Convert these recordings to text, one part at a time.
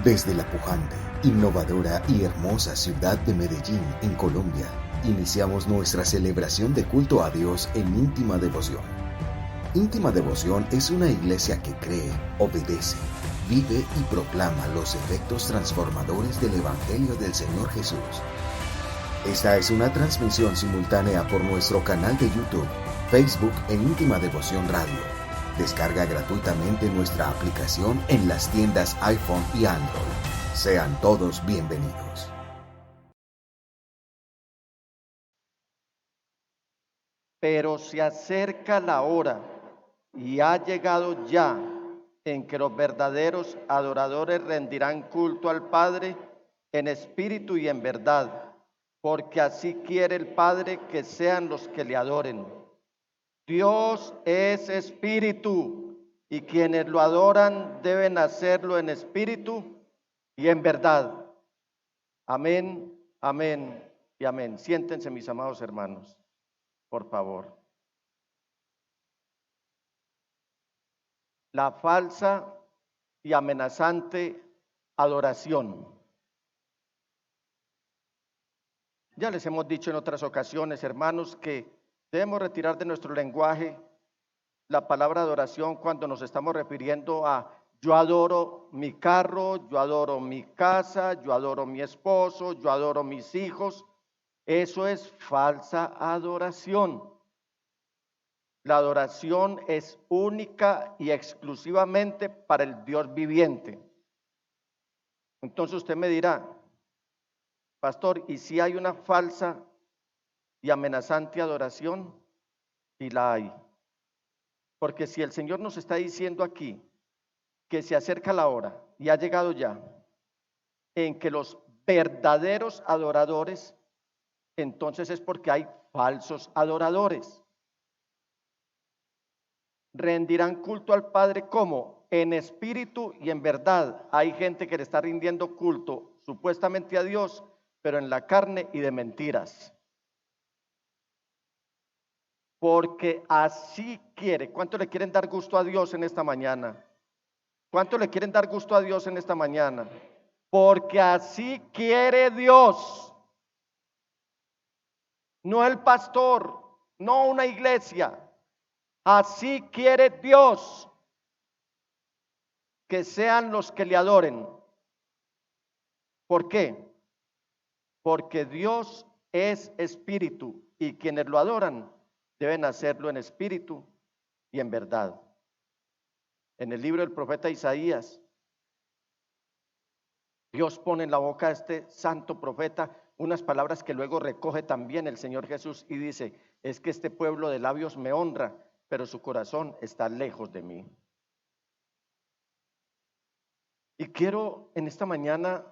Desde la pujante, innovadora y hermosa ciudad de Medellín, en Colombia, iniciamos nuestra celebración de culto a Dios en íntima devoción. Íntima Devoción es una iglesia que cree, obedece, vive y proclama los efectos transformadores del Evangelio del Señor Jesús. Esta es una transmisión simultánea por nuestro canal de YouTube, Facebook e Íntima Devoción Radio. Descarga gratuitamente nuestra aplicación en las tiendas iPhone y Android. Sean todos bienvenidos. Pero se acerca la hora y ha llegado ya en que los verdaderos adoradores rendirán culto al Padre en espíritu y en verdad, porque así quiere el Padre que sean los que le adoren. Dios es espíritu y quienes lo adoran deben hacerlo en espíritu y en verdad. Amén, amén y amén. Siéntense, mis amados hermanos, por favor. La falsa y amenazante adoración. Ya les hemos dicho en otras ocasiones, hermanos, que debemos retirar de nuestro lenguaje la palabra adoración cuando nos estamos refiriendo a yo adoro mi carro, yo adoro mi casa, yo adoro mi esposo, yo adoro mis hijos. Eso es falsa adoración. La adoración es única y exclusivamente para el Dios viviente. Entonces usted me dirá, pastor, ¿y si hay una falsa y amenazante adoración? Y la hay. Porque si el Señor nos está diciendo aquí que se acerca la hora y ha llegado ya en que los verdaderos adoradores, entonces es porque hay falsos adoradores. Rendirán culto al Padre como en espíritu y en verdad. Hay gente que le está rindiendo culto supuestamente a Dios, pero en la carne y de mentiras. Porque así quiere. ¿Cuánto le quieren dar gusto a Dios en esta mañana? ¿Cuánto le quieren dar gusto a Dios en esta mañana? Porque así quiere Dios. No el pastor, no una iglesia. Así quiere Dios que sean los que le adoren. ¿Por qué? Porque Dios es espíritu y quienes lo adoran deben hacerlo en espíritu y en verdad. En el libro del profeta Isaías, Dios pone en la boca de este santo profeta unas palabras que luego recoge también el Señor Jesús y dice, es que este pueblo de labios me honra, pero su corazón está lejos de mí. Y quiero en esta mañana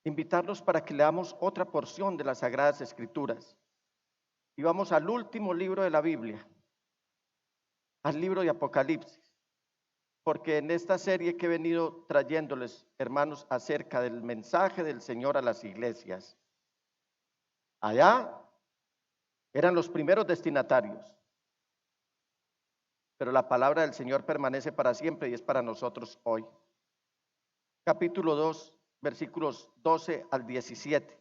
invitarlos para que leamos otra porción de las Sagradas Escrituras. Y vamos al último libro de la Biblia, al libro de Apocalipsis. Porque en esta serie que he venido trayéndoles, hermanos, acerca del mensaje del Señor a las iglesias, allá eran los primeros destinatarios, pero la palabra del Señor permanece para siempre y es para nosotros hoy. Capítulo 2, versículos 12 al 17.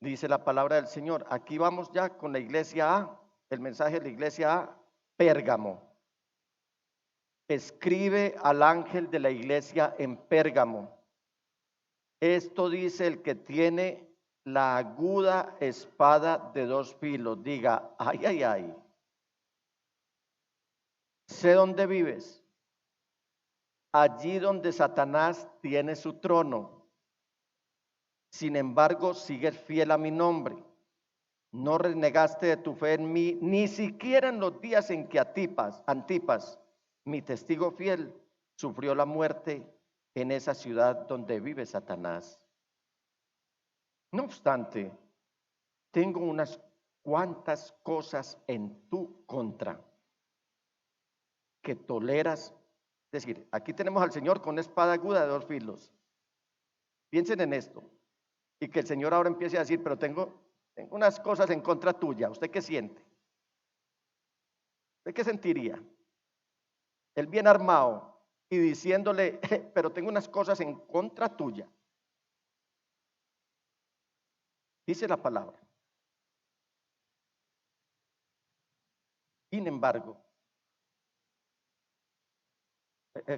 Dice la palabra del Señor. Aquí vamos ya con la iglesia A, el mensaje de la iglesia A, Pérgamo. Escribe al ángel de la iglesia en Pérgamo. Esto dice el que tiene la aguda espada de dos filos. Diga, ay, ay, ay. Sé dónde vives. Allí donde Satanás tiene su trono. Sin embargo, sigues fiel a mi nombre. No renegaste de tu fe en mí, ni siquiera en los días en que Antipas, mi testigo fiel, sufrió la muerte en esa ciudad donde vive Satanás. No obstante, tengo unas cuantas cosas en tu contra que toleras. Es decir, aquí tenemos al Señor con una espada aguda de dos filos. Piensen en esto. Y que el Señor ahora empiece a decir, pero tengo unas cosas en contra tuya. ¿Usted qué siente? ¿Usted qué sentiría? Él bien armado, y diciéndole, pero tengo unas cosas en contra tuya. Dice la palabra. Sin embargo,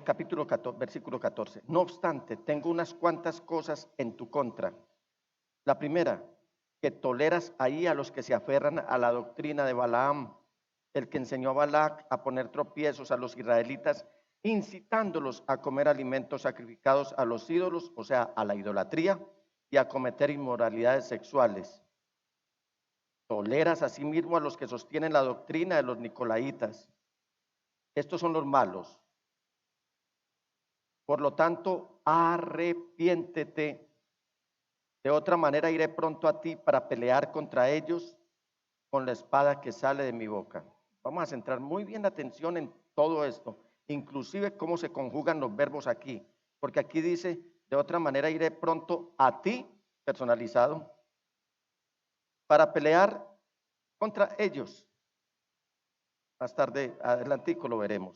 capítulo 14, versículo 14. No obstante, tengo unas cuantas cosas en tu contra. La primera, que toleras ahí a los que se aferran a la doctrina de Balaam, el que enseñó a Balac a poner tropiezos a los israelitas, incitándolos a comer alimentos sacrificados a los ídolos, o sea, a la idolatría, y a cometer inmoralidades sexuales. Toleras asimismo a los que sostienen la doctrina de los nicolaitas. Estos son los malos. Por lo tanto, arrepiéntete. De otra manera iré pronto a ti para pelear contra ellos con la espada que sale de mi boca. Vamos a centrar muy bien la atención en todo esto, inclusive cómo se conjugan los verbos aquí, porque aquí dice, de otra manera iré pronto a ti, personalizado, para pelear contra ellos. Más tarde, adelantico lo veremos.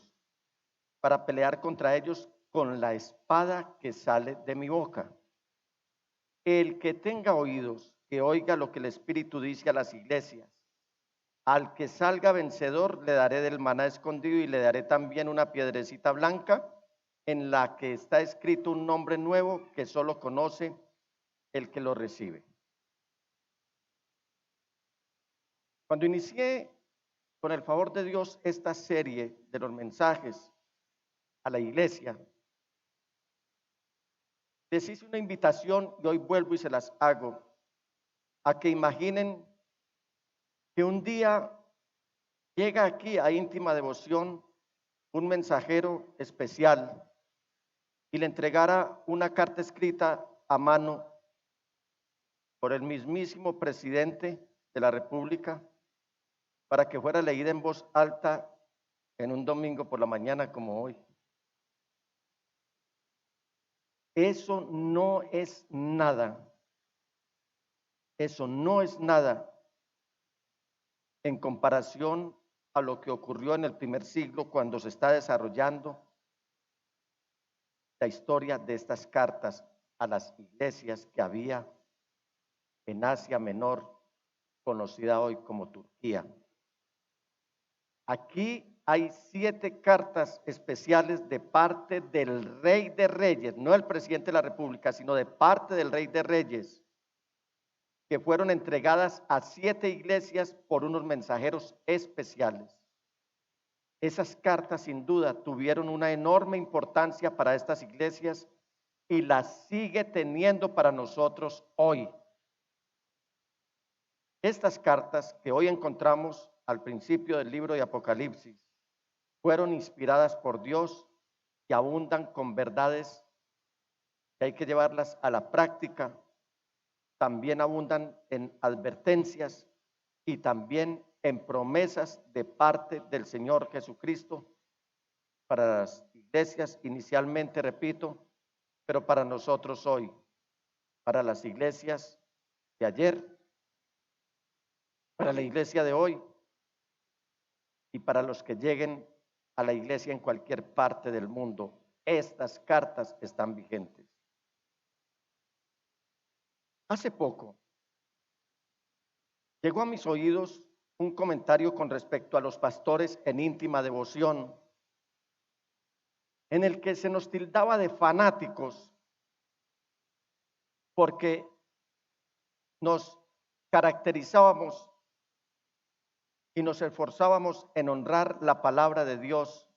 Para pelear contra ellos con la espada que sale de mi boca. El que tenga oídos, que oiga lo que el Espíritu dice a las iglesias. Al que salga vencedor le daré del maná escondido y le daré también una piedrecita blanca en la que está escrito un nombre nuevo que solo conoce el que lo recibe. Cuando inicié, con el favor de Dios, esta serie de los mensajes a la iglesia, les hice una invitación y hoy vuelvo y se las hago, a que imaginen que un día llega aquí a Íntima Devoción un mensajero especial y le entregara una carta escrita a mano por el mismísimo presidente de la República para que fuera leída en voz alta en un domingo por la mañana como hoy. Eso no es nada. Eso no es nada en comparación a lo que ocurrió en el primer siglo cuando se está desarrollando la historia de estas cartas a las iglesias que había en Asia Menor, conocida hoy como Turquía. Aquí hay 7 cartas especiales de parte del Rey de Reyes, no el presidente de la República, sino de parte del Rey de Reyes, que fueron entregadas a 7 iglesias por unos mensajeros especiales. Esas cartas sin duda tuvieron una enorme importancia para estas iglesias y las sigue teniendo para nosotros hoy. Estas cartas que hoy encontramos al principio del libro de Apocalipsis fueron inspiradas por Dios y abundan con verdades que hay que llevarlas a la práctica. También abundan en advertencias y también en promesas de parte del Señor Jesucristo para las iglesias inicialmente, repito, pero para nosotros hoy, para las iglesias de ayer, para la iglesia de hoy y para los que lleguen a la iglesia en cualquier parte del mundo. Estas cartas están vigentes. Hace poco llegó a mis oídos un comentario con respecto a los pastores en Íntima Devoción, en el que se nos tildaba de fanáticos porque nos caracterizábamos y nos esforzábamos en honrar la palabra de Dios.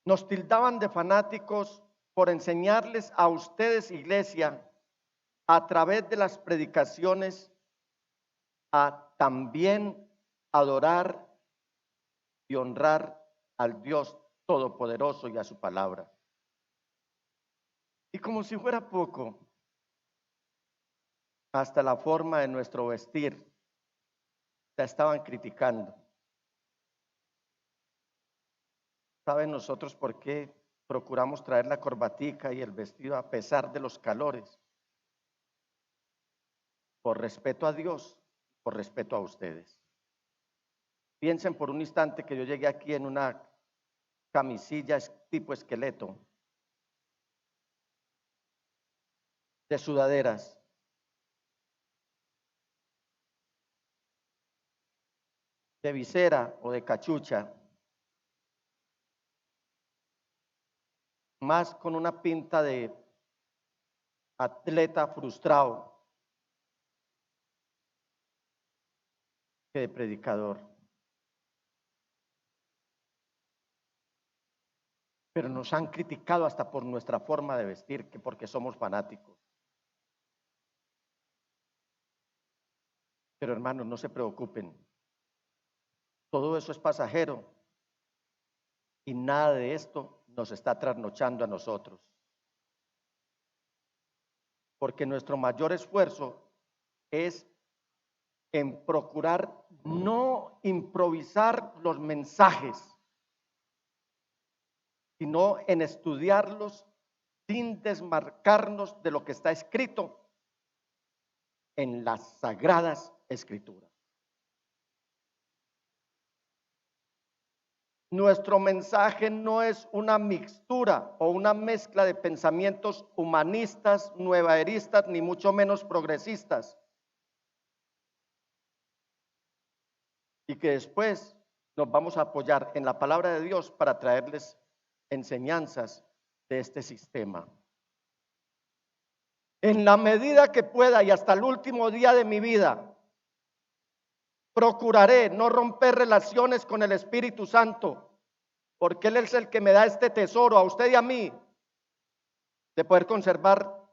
Nos tildaban de fanáticos por enseñarles a ustedes, iglesia, a través de las predicaciones, a también adorar y honrar al Dios Todopoderoso y a su palabra. Y como si fuera poco, hasta la forma de nuestro vestir la estaban criticando. ¿Saben nosotros por qué procuramos traer la corbatica y el vestido a pesar de los calores? Por respeto a Dios, por respeto a ustedes. Piensen por un instante que yo llegué aquí en una camisilla tipo esqueleto, de sudaderas, de visera o de cachucha, más con una pinta de atleta frustrado que de predicador. Pero nos han criticado hasta por nuestra forma de vestir, que porque somos fanáticos. Pero hermanos, no se preocupen. Todo eso es pasajero y nada de esto nos está trasnochando a nosotros. Porque nuestro mayor esfuerzo es en procurar no improvisar los mensajes, sino en estudiarlos sin desmarcarnos de lo que está escrito en las sagradas escrituras. Nuestro mensaje no es una mixtura o una mezcla de pensamientos humanistas, nuevaeristas, ni mucho menos progresistas. Y que después nos vamos a apoyar en la palabra de Dios para traerles enseñanzas de este sistema. En la medida que pueda y hasta el último día de mi vida, procuraré no romper relaciones con el Espíritu Santo, porque Él es el que me da este tesoro a usted y a mí, de poder conservar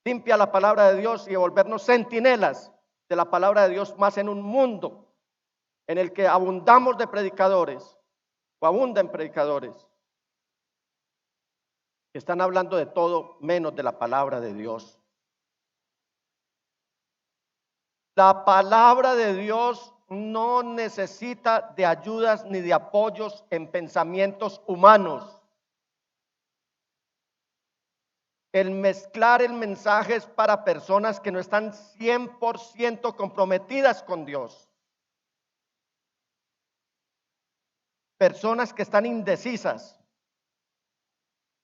limpia la palabra de Dios y volvernos centinelas de la palabra de Dios, más en un mundo en el que abundamos de predicadores, o abundan predicadores, que están hablando de todo menos de la palabra de Dios. La palabra de Dios no necesita de ayudas ni de apoyos en pensamientos humanos. El mezclar el mensaje es para personas que no están 100% comprometidas con Dios. Personas que están indecisas.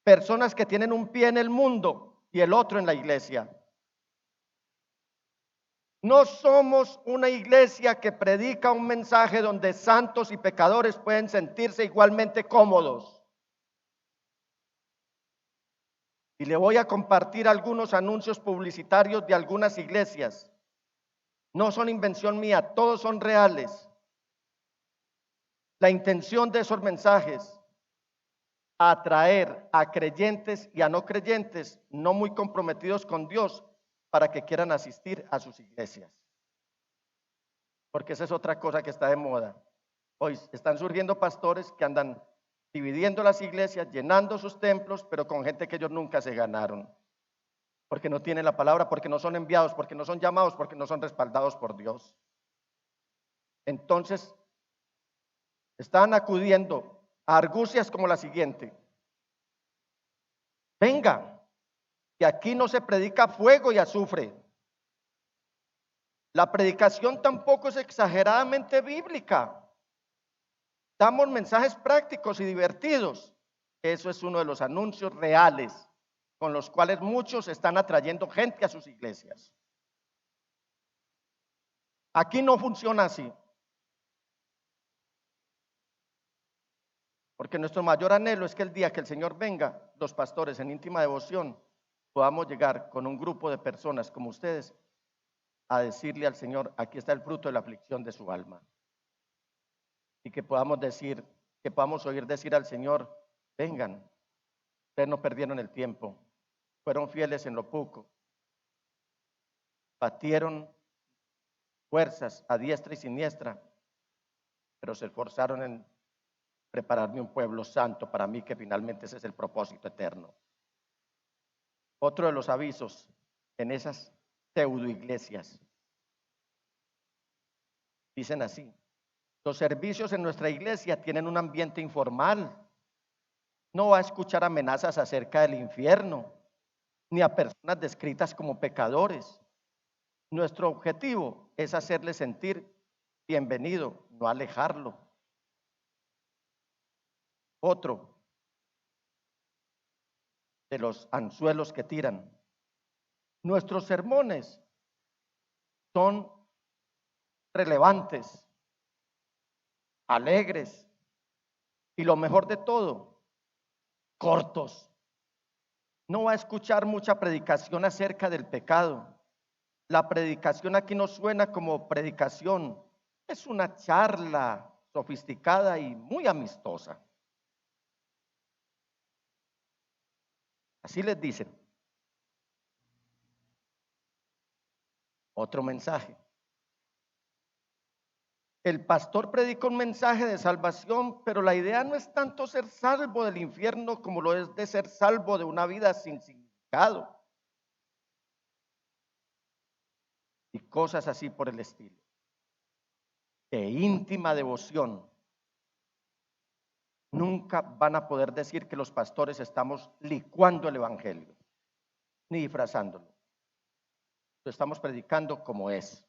Personas que tienen un pie en el mundo y el otro en la iglesia. No somos una iglesia que predica un mensaje donde santos y pecadores pueden sentirse igualmente cómodos. Y le voy a compartir algunos anuncios publicitarios de algunas iglesias. No son invención mía, todos son reales. La intención de esos mensajes, atraer a creyentes y a no creyentes no muy comprometidos con Dios para que quieran asistir a sus iglesias. Porque esa es otra cosa que está de moda. Hoy están surgiendo pastores que andan dividiendo las iglesias, llenando sus templos, pero con gente que ellos nunca se ganaron. Porque no tienen la palabra, porque no son enviados, porque no son llamados, porque no son respaldados por Dios. Entonces, están acudiendo a argucias como la siguiente. Venga, que aquí no se predica fuego y azufre. La predicación tampoco es exageradamente bíblica. Damos mensajes prácticos y divertidos. Eso es uno de los anuncios reales con los cuales muchos están atrayendo gente a sus iglesias. Aquí no funciona así. Porque nuestro mayor anhelo es que el día que el Señor venga, los pastores en íntima devoción, podamos llegar con un grupo de personas como ustedes a decirle al Señor, aquí está el fruto de la aflicción de su alma. Y que podamos decir, que podamos oír decir al Señor, vengan, ustedes no perdieron el tiempo, fueron fieles en lo poco, batieron fuerzas a diestra y siniestra, pero se esforzaron en prepararme un pueblo santo para mí, que finalmente ese es el propósito eterno. Otro de los avisos en esas pseudo iglesias dicen así: los servicios en nuestra iglesia tienen un ambiente informal. No va a escuchar amenazas acerca del infierno, ni a personas descritas como pecadores. Nuestro objetivo es hacerle sentir bienvenido, no alejarlo. Otro de los anzuelos que tiran. Nuestros sermones son relevantes, alegres y lo mejor de todo, cortos. No va a escuchar mucha predicación acerca del pecado. La predicación aquí no suena como predicación, es una charla sofisticada y muy amistosa. Así les dicen. Otro mensaje. El pastor predica un mensaje de salvación, pero la idea no es tanto ser salvo del infierno como lo es de ser salvo de una vida sin significado y cosas así por el estilo. De íntima devoción. Nunca van a poder decir que los pastores estamos licuando el evangelio, ni disfrazándolo. Lo estamos predicando como es.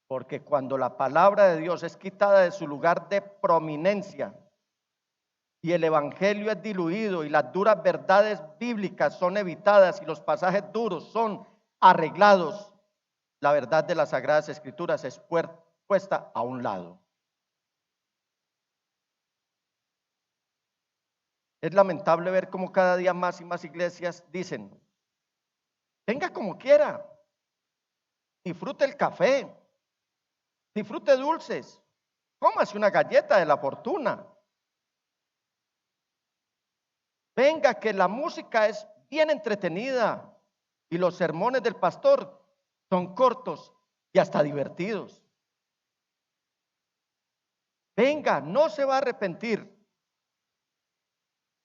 Porque cuando la palabra de Dios es quitada de su lugar de prominencia y el evangelio es diluido y las duras verdades bíblicas son evitadas y los pasajes duros son arreglados, la verdad de las Sagradas Escrituras es puesta a un lado. Es lamentable ver cómo cada día más y más iglesias dicen, venga como quiera, disfrute el café, disfrute dulces, cómase una galleta de la fortuna. Venga que la música es bien entretenida y los sermones del pastor son cortos y hasta divertidos. Venga, no se va a arrepentir.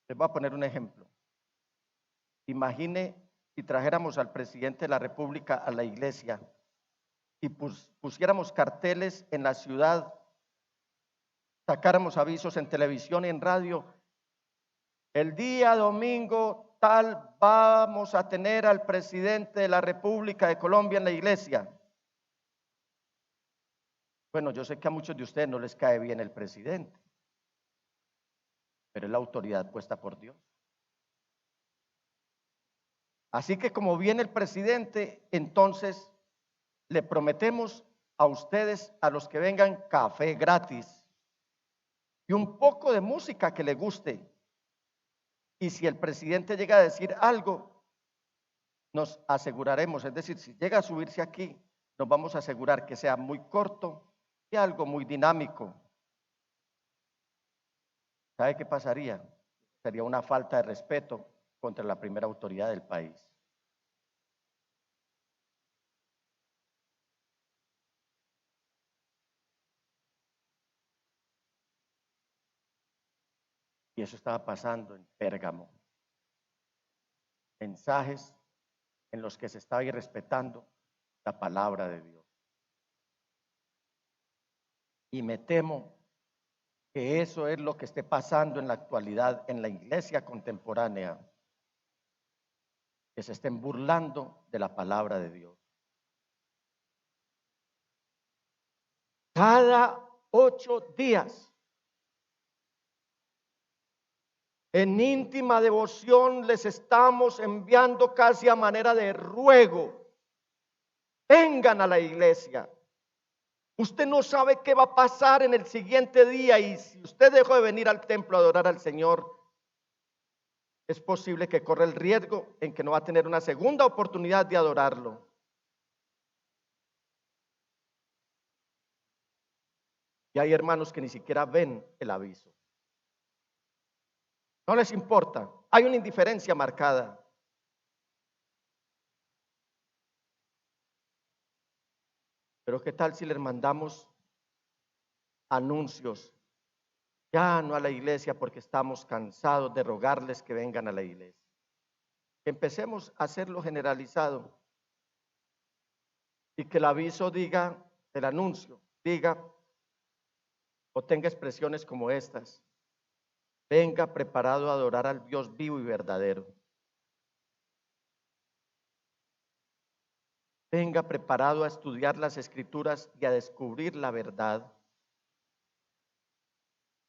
Les voy a poner un ejemplo. Imagine si trajéramos al presidente de la República a la iglesia y pusiéramos carteles en la ciudad, sacáramos avisos en televisión y en radio. El día domingo tal vamos a tener al presidente de la República de Colombia en la iglesia. Bueno, yo sé que a muchos de ustedes no les cae bien el presidente, pero es la autoridad puesta por Dios. Así que como viene el presidente, entonces le prometemos a ustedes, a los que vengan, café gratis y un poco de música que le guste. Y si el presidente llega a decir algo, nos aseguraremos, es decir, si llega a subirse aquí, nos vamos a asegurar que sea muy corto y algo muy dinámico. ¿Sabe qué pasaría? Sería una falta de respeto contra la primera autoridad del país. Y eso estaba pasando en Pérgamo. Mensajes en los que se estaba irrespetando la palabra de Dios. Y me temo que eso es lo que esté pasando en la actualidad en la iglesia contemporánea, que se estén burlando de la palabra de Dios. Cada 8 días, en íntima devoción, les estamos enviando casi a manera de ruego. Vengan a la iglesia. Usted no sabe qué va a pasar en el siguiente día y si usted dejó de venir al templo a adorar al Señor, es posible que corra el riesgo en que no va a tener una segunda oportunidad de adorarlo. Y hay hermanos que ni siquiera ven el aviso. No les importa. Hay una indiferencia marcada. Pero ¿qué tal si les mandamos anuncios? Ya no a la iglesia porque estamos cansados de rogarles que vengan a la iglesia. Empecemos a hacerlo generalizado. Y que el aviso diga, el anuncio diga o tenga expresiones como estas. Venga preparado a adorar al Dios vivo y verdadero. Venga preparado a estudiar las Escrituras y a descubrir la verdad.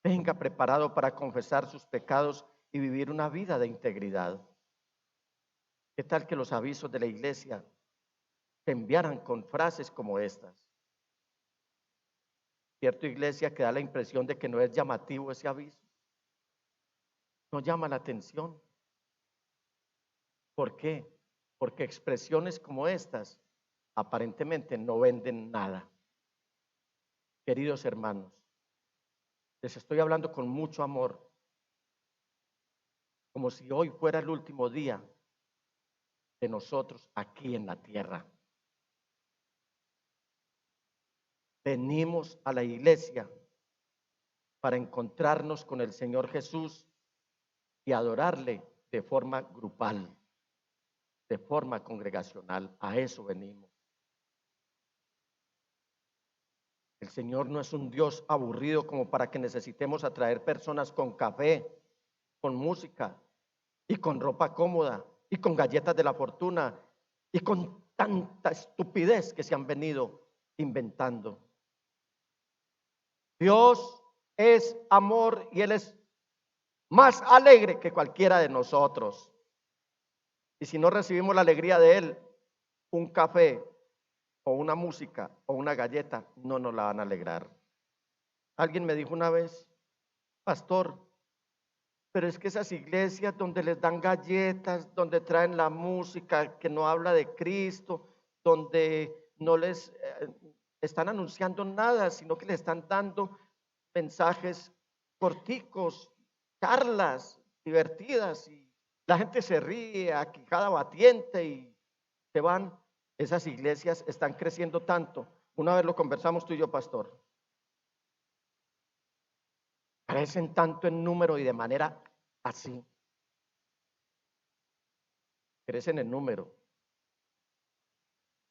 venga preparado para confesar sus pecados y vivir una vida de integridad. ¿Qué tal que los avisos de la iglesia se enviaran con frases como estas? Cierto, iglesia, que da la impresión de que no es llamativo ese aviso, no llama la atención. ¿Por qué? Porque expresiones como estas aparentemente no venden nada. Queridos hermanos, les estoy hablando con mucho amor, como si hoy fuera el último día de nosotros aquí en la tierra. Venimos a la iglesia para encontrarnos con el Señor Jesús y adorarle de forma grupal, de forma congregacional. A eso venimos. El Señor no es un Dios aburrido como para que necesitemos atraer personas con café, con música y con ropa cómoda y con galletas de la fortuna y con tanta estupidez que se han venido inventando. Dios es amor y Él es más alegre que cualquiera de nosotros. Y si no recibimos la alegría de Él, un café o una música o una galleta no nos la van a alegrar. Alguien me dijo una vez: pastor, pero es que esas iglesias donde les dan galletas, donde traen la música que no habla de Cristo, donde no les están anunciando nada, sino que le están dando mensajes corticos, charlas divertidas, y la gente se ríe a quijada batiente y se van. Esas iglesias están creciendo tanto. Una vez lo conversamos tú y yo, pastor. Crecen tanto en número y de manera así. Crecen en número,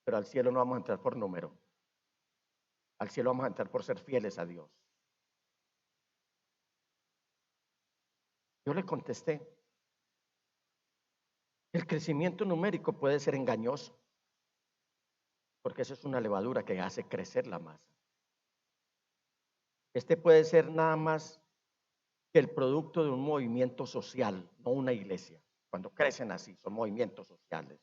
pero al cielo no vamos a entrar por número. Al cielo vamos a entrar por ser fieles a Dios. Yo le contesté: el crecimiento numérico puede ser engañoso, porque eso es una levadura que hace crecer la masa. Este puede ser nada más que el producto de un movimiento social, no una iglesia. Cuando crecen así, son movimientos sociales.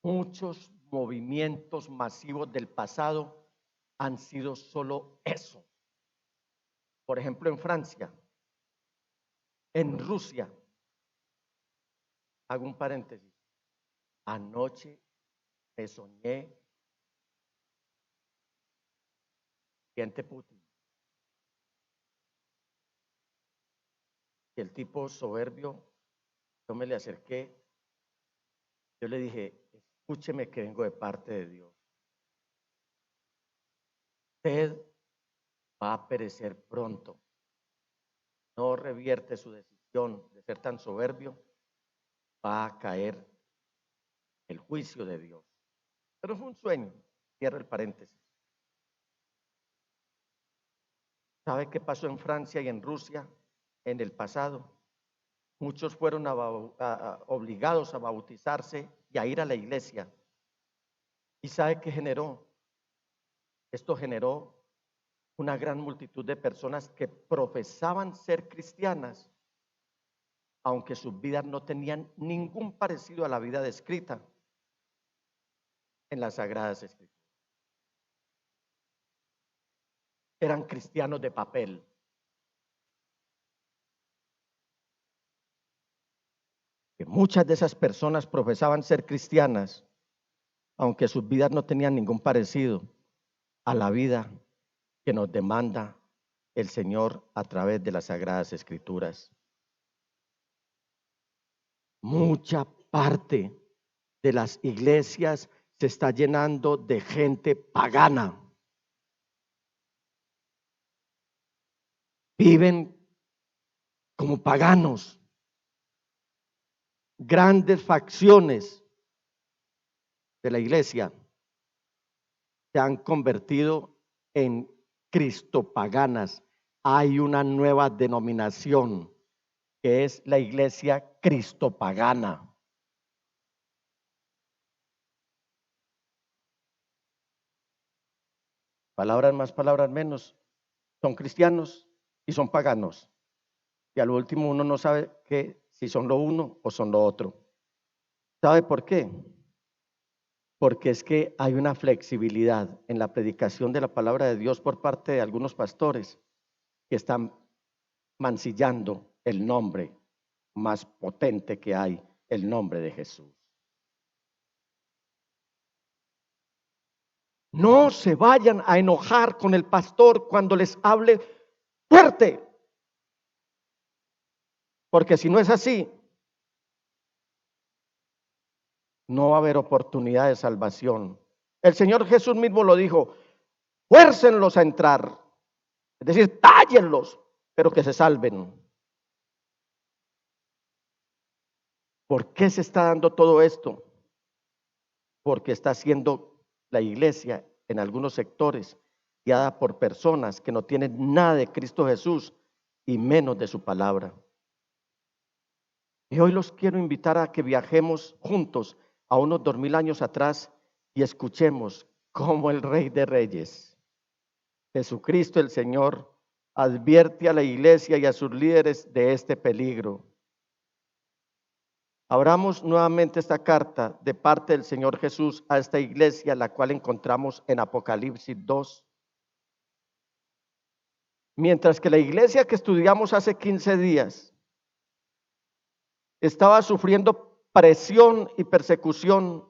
Muchos movimientos masivos del pasado han sido solo eso. Por ejemplo, en Francia, en Rusia. Hago un paréntesis. Anoche me soñé presidente Putin. Y el tipo soberbio, yo me le acerqué, yo le dije: escúcheme que vengo de parte de Dios. Usted va a perecer pronto. No revierte su decisión de ser tan soberbio, va a caer el juicio de Dios. Pero fue un sueño. Cierro el paréntesis. ¿Sabe qué pasó en Francia y en Rusia en el pasado? Muchos fueron obligados a bautizarse y a ir a la iglesia. ¿Y sabe qué generó? Esto generó una gran multitud de personas que profesaban ser cristianas, aunque sus vidas no tenían ningún parecido a la vida descrita en las Sagradas Escrituras. Eran cristianos de papel. Que muchas de esas personas profesaban ser cristianas, aunque sus vidas no tenían ningún parecido a la vida que nos demanda el Señor a través de las Sagradas Escrituras. Mucha parte de las iglesias se está llenando de gente pagana. Viven como paganos. Grandes facciones de la iglesia se han convertido en cristopaganas. Hay una nueva denominación que es la iglesia cristopagana. Palabras más, palabras menos. son cristianos y son paganos. Y al último uno no sabe si son lo uno o son lo otro. ¿Sabe por qué? Porque es que hay una flexibilidad en la predicación de la palabra de Dios por parte de algunos pastores que están mancillando el nombre más potente que hay, el nombre de Jesús. No se vayan a enojar con el pastor cuando les hable fuerte, porque si no es así, no va a haber oportunidad de salvación. El Señor Jesús mismo lo dijo: fuércenlos a entrar, es decir, tállenlos, pero que se salven. ¿Por qué se está dando todo esto? Porque está siendo la iglesia en algunos sectores guiada por personas que no tienen nada de Cristo Jesús y menos de su palabra. Y hoy los quiero invitar a que viajemos juntos a unos 2000 años atrás y escuchemos cómo el Rey de Reyes, Jesucristo el Señor, advierte a la iglesia y a sus líderes de este peligro. Abramos nuevamente esta carta de parte del Señor Jesús a esta iglesia, la cual encontramos en Apocalipsis 2. Mientras que la iglesia que estudiamos hace 15 días estaba sufriendo presión y persecución,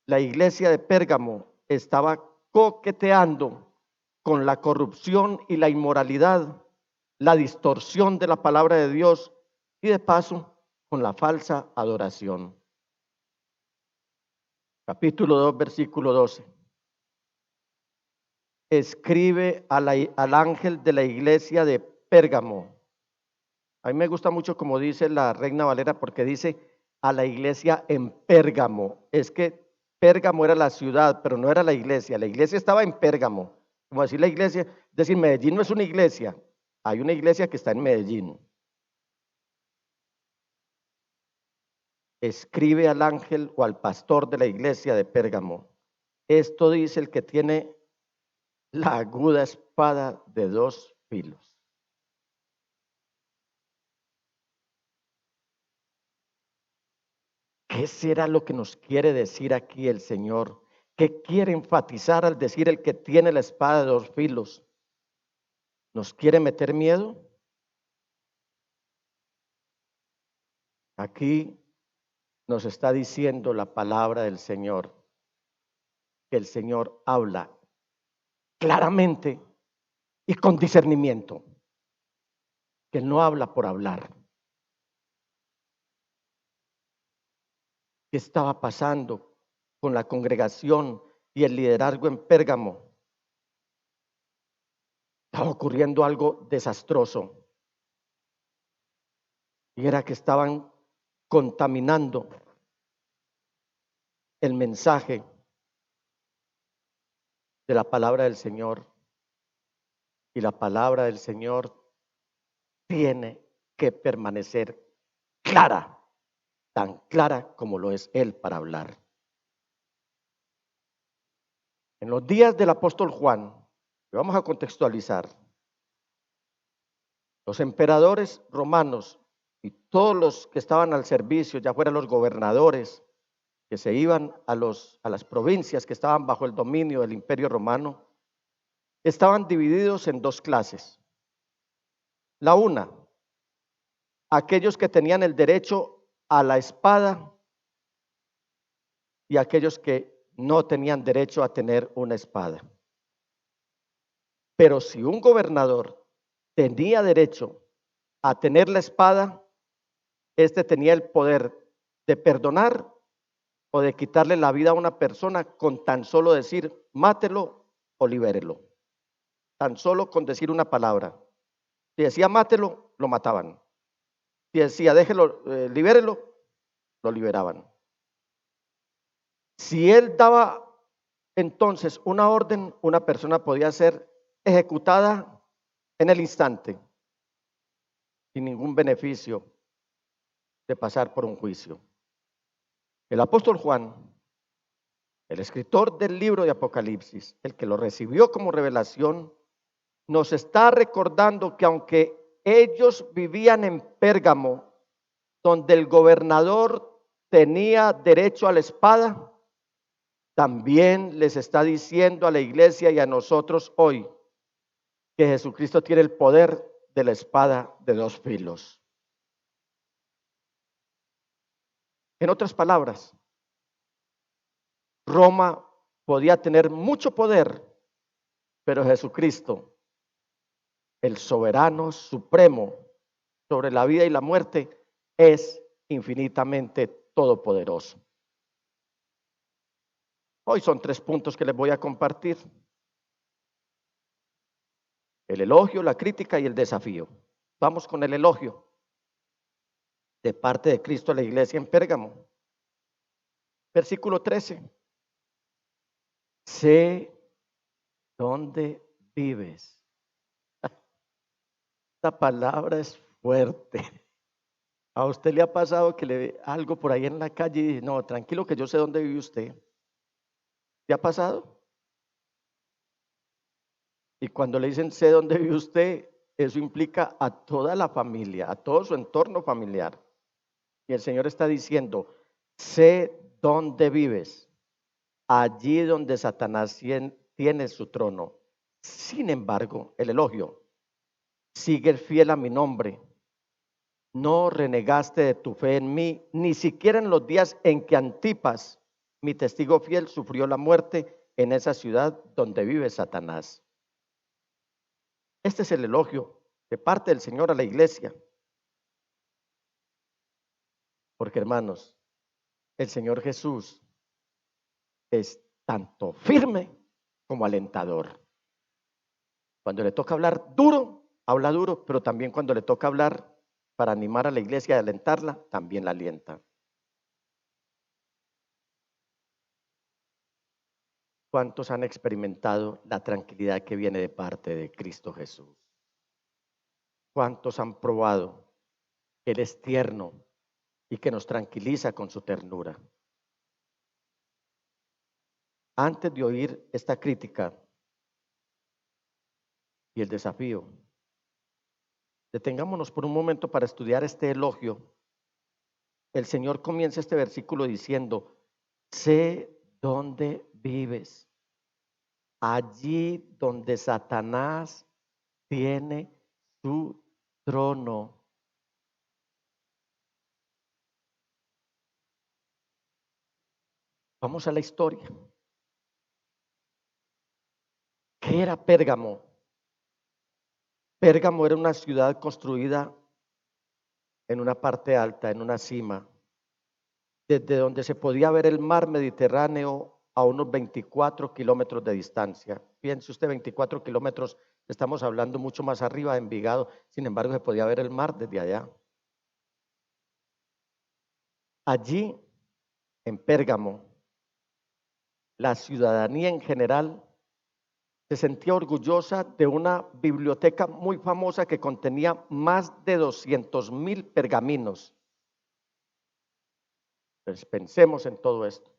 la iglesia de Pérgamo estaba coqueteando con la corrupción y la inmoralidad, la distorsión de la palabra de Dios y de paso con la falsa adoración. Capítulo 2, versículo 12. Escribe al ángel de la iglesia de Pérgamo. A mí me gusta mucho como dice la Reina Valera, porque dice a la iglesia en Pérgamo. Es que Pérgamo era la ciudad, pero no era la iglesia. La iglesia estaba en Pérgamo. Como decir la iglesia, es decir, Medellín no es una iglesia. Hay una iglesia que está en Medellín. Escribe al ángel o al pastor de la iglesia de Pérgamo. Esto dice el que tiene la aguda espada de 2 filos. ¿Qué será lo que nos quiere decir aquí el Señor? ¿Qué quiere enfatizar al decir el que tiene la espada de 2 filos? ¿Nos quiere meter miedo? Aquí nos está diciendo la palabra del Señor, que el Señor habla claramente y con discernimiento, que no habla por hablar. ¿Qué estaba pasando con la congregación y el liderazgo en Pérgamo? Estaba ocurriendo algo desastroso, y era que estaban contaminando el mensaje de la palabra del Señor. Y la palabra del Señor tiene que permanecer clara, tan clara como lo es Él para hablar. En los días del apóstol Juan, vamos a contextualizar, los emperadores romanos y todos los que estaban al servicio, ya fueran los gobernadores que se iban a las provincias que estaban bajo el dominio del Imperio Romano, estaban divididos en 2 clases. La una, aquellos que tenían el derecho a la espada y aquellos que no tenían derecho a tener una espada. Pero si un gobernador tenía derecho a tener la espada, este tenía el poder de perdonar o de quitarle la vida a una persona con tan solo decir mátelo o libérelo. Tan solo con decir una palabra. Si decía mátelo, lo mataban. Si decía déjelo, libérelo, lo liberaban. Si él daba entonces una orden, una persona podía ser ejecutada en el instante, sin ningún beneficio de pasar por un juicio. El apóstol Juan, el escritor del libro de Apocalipsis, el que lo recibió como revelación, nos está recordando que aunque ellos vivían en Pérgamo, donde el gobernador tenía derecho a la espada, también les está diciendo a la iglesia y a nosotros hoy que Jesucristo tiene el poder de la espada de dos filos. En otras palabras, Roma podía tener mucho poder, pero Jesucristo, el soberano supremo sobre la vida y la muerte, es infinitamente todopoderoso. Hoy son 3 puntos que les voy a compartir: el elogio, la crítica y el desafío. Vamos con el elogio de parte de Cristo a la iglesia en Pérgamo. Versículo 13. Sé dónde vives. Esta palabra es fuerte. ¿A usted le ha pasado que le ve algo por ahí en la calle y dice, no, tranquilo que yo sé dónde vive usted? ¿Le ha pasado? Y cuando le dicen sé dónde vive usted, eso implica a toda la familia, a todo su entorno familiar. Y el Señor está diciendo, sé dónde vives, allí donde Satanás tiene su trono. Sin embargo, el elogio, sigue fiel a mi nombre. No renegaste de tu fe en mí, ni siquiera en los días en que Antipas, mi testigo fiel, sufrió la muerte en esa ciudad donde vive Satanás. Este es el elogio de parte del Señor a la iglesia. Porque, hermanos, el Señor Jesús es tanto firme como alentador. Cuando le toca hablar duro, habla duro, pero también cuando le toca hablar para animar a la iglesia y alentarla, también la alienta. ¿Cuántos han experimentado la tranquilidad que viene de parte de Cristo Jesús? ¿Cuántos han probado que Él es tierno y que nos tranquiliza con su ternura? Antes de oír esta crítica y el desafío, detengámonos por un momento para estudiar este elogio. El Señor comienza este versículo diciendo, sé dónde vives, allí donde Satanás tiene su trono. Vamos a la historia. ¿Qué era Pérgamo? Pérgamo era una ciudad construida en una parte alta, en una cima, desde donde se podía ver el mar Mediterráneo a unos 24 kilómetros de distancia. Piense usted, 24 kilómetros, estamos hablando mucho más arriba de Envigado, sin embargo se podía ver el mar desde allá. Allí, en Pérgamo, la ciudadanía en general se sentía orgullosa de una biblioteca muy famosa que contenía más de 200,000 pergaminos. Pues pensemos en todo esto.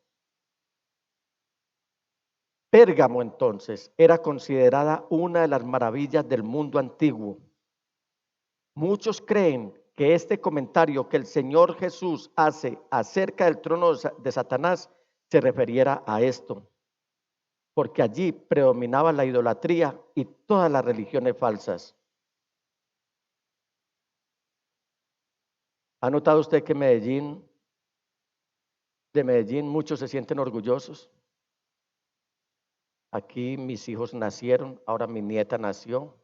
Pérgamo entonces era considerada una de las maravillas del mundo antiguo. Muchos creen que este comentario que el Señor Jesús hace acerca del trono de Satanás se refiriera a esto, porque allí predominaba la idolatría y todas las religiones falsas. ¿Ha notado usted que de Medellín muchos se sienten orgullosos? Aquí mis hijos nacieron, ahora mi nieta nació.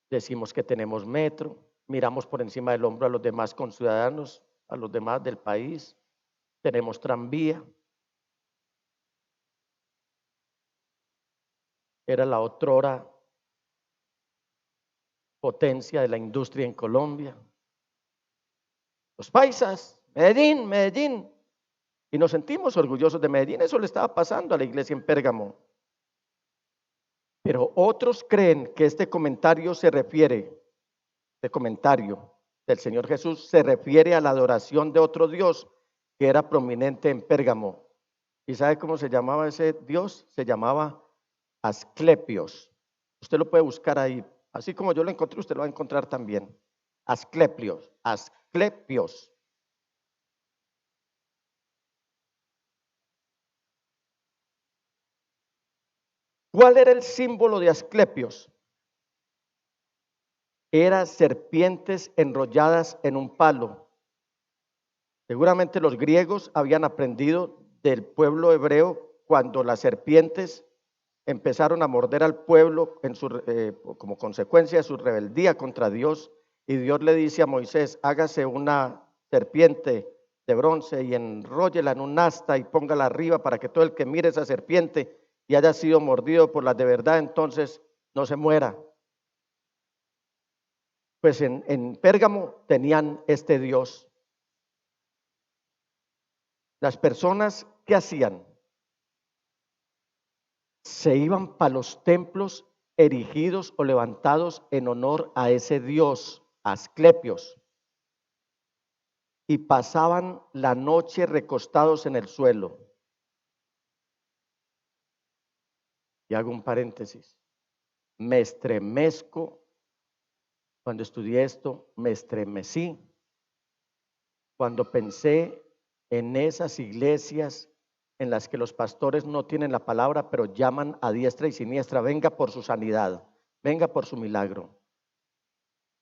Decimos que tenemos metro, miramos por encima del hombro a los demás conciudadanos, a los demás del país. Tenemos tranvía. Era la otrora potencia de la industria en Colombia. Los paisas, Medellín, Medellín. Y nos sentimos orgullosos de Medellín. Eso le estaba pasando a la iglesia en Pérgamo. Pero otros creen que este comentario del Señor Jesús se refiere a la adoración de otro Dios que era prominente en Pérgamo. ¿Y sabe cómo se llamaba ese Dios? Se llamaba Asclepios. Usted lo puede buscar ahí. Así como yo lo encontré, usted lo va a encontrar también. Asclepios, Asclepios. ¿Cuál era el símbolo de Asclepios? Eran serpientes enrolladas en un palo. Seguramente los griegos habían aprendido del pueblo hebreo cuando las serpientes empezaron a morder al pueblo como consecuencia de su rebeldía contra Dios. Y Dios le dice a Moisés: hágase una serpiente de bronce y enróllela en un asta y póngala arriba para que todo el que mire esa serpiente y haya sido mordido por las de verdad, entonces no se muera. Pues en Pérgamo tenían este Dios. Las personas, ¿qué hacían? Se iban para los templos erigidos o levantados en honor a ese Dios, Asclepios, y pasaban la noche recostados en el suelo. Y hago un paréntesis. Me estremezco cuando estudié esto, me estremecí cuando pensé en esas iglesias en las que los pastores no tienen la palabra, pero llaman a diestra y siniestra: venga por su sanidad, venga por su milagro,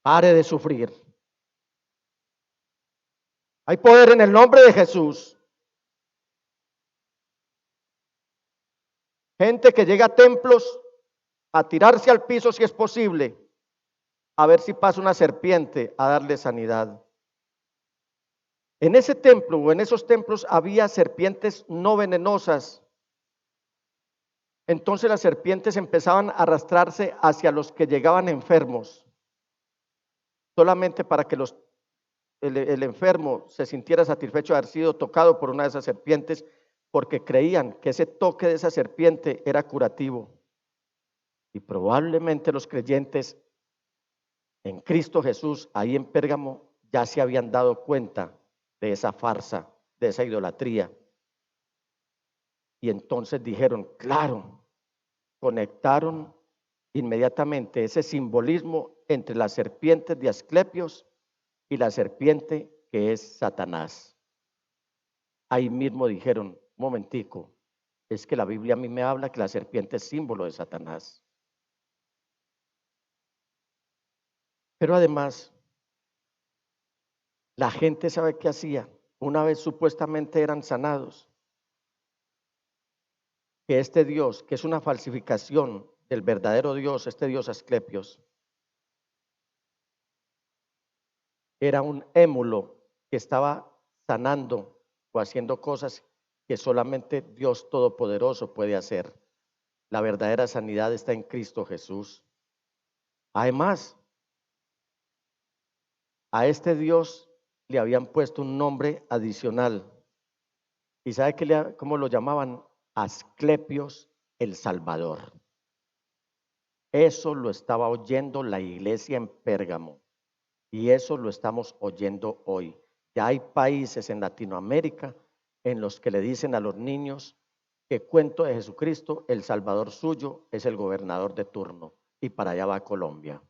pare de sufrir. Hay poder en el nombre de Jesús. Gente que llega a templos a tirarse al piso si es posible, a ver si pasa una serpiente a darle sanidad. En ese templo o en esos templos había serpientes no venenosas. Entonces las serpientes empezaban a arrastrarse hacia los que llegaban enfermos, solamente para que el enfermo se sintiera satisfecho de haber sido tocado por una de esas serpientes, porque creían que ese toque de esa serpiente era curativo. Y probablemente los creyentes en Cristo Jesús, ahí en Pérgamo, ya se habían dado cuenta de esa farsa, de esa idolatría. Y entonces dijeron, claro, conectaron inmediatamente ese simbolismo entre las serpientes de Asclepios y la serpiente que es Satanás. Ahí mismo dijeron, un momentico, es que la Biblia a mí me habla que la serpiente es símbolo de Satanás. Pero además, la gente sabe qué hacía. Una vez supuestamente eran sanados, que este Dios, que es una falsificación del verdadero Dios, este Dios Asclepios, era un émulo que estaba sanando o haciendo cosas que solamente Dios Todopoderoso puede hacer. La verdadera sanidad está en Cristo Jesús. Además, a este Dios le habían puesto un nombre adicional. ¿Y sabe cómo lo llamaban? Asclepios el Salvador. Eso lo estaba oyendo la iglesia en Pérgamo y eso lo estamos oyendo hoy. Ya hay países en Latinoamérica en los que le dicen a los niños que cuento de Jesucristo, el Salvador suyo es el gobernador de turno, y para allá va Colombia.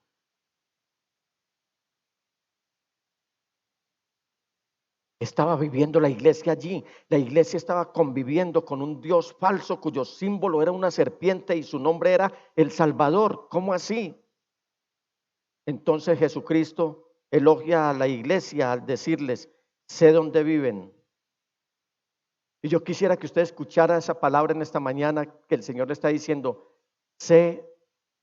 Estaba viviendo la iglesia allí. La iglesia estaba conviviendo con un Dios falso cuyo símbolo era una serpiente y su nombre era el Salvador. ¿Cómo así? Entonces Jesucristo elogia a la iglesia al decirles, sé dónde viven. Y yo quisiera que usted escuchara esa palabra en esta mañana que el Señor le está diciendo, sé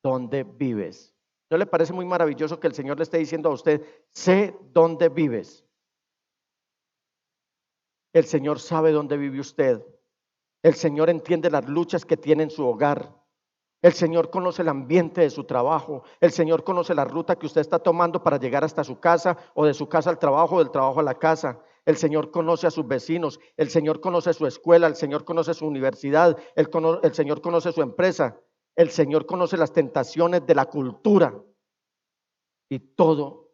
dónde vives. ¿No le parece muy maravilloso que el Señor le esté diciendo a usted, sé dónde vives? El Señor sabe dónde vive usted. El Señor entiende las luchas que tiene en su hogar. El Señor conoce el ambiente de su trabajo. El Señor conoce la ruta que usted está tomando para llegar hasta su casa, o de su casa al trabajo, o del trabajo a la casa. El Señor conoce a sus vecinos. El Señor conoce su escuela. El Señor conoce su universidad. El Señor conoce su empresa. El Señor conoce las tentaciones de la cultura y todo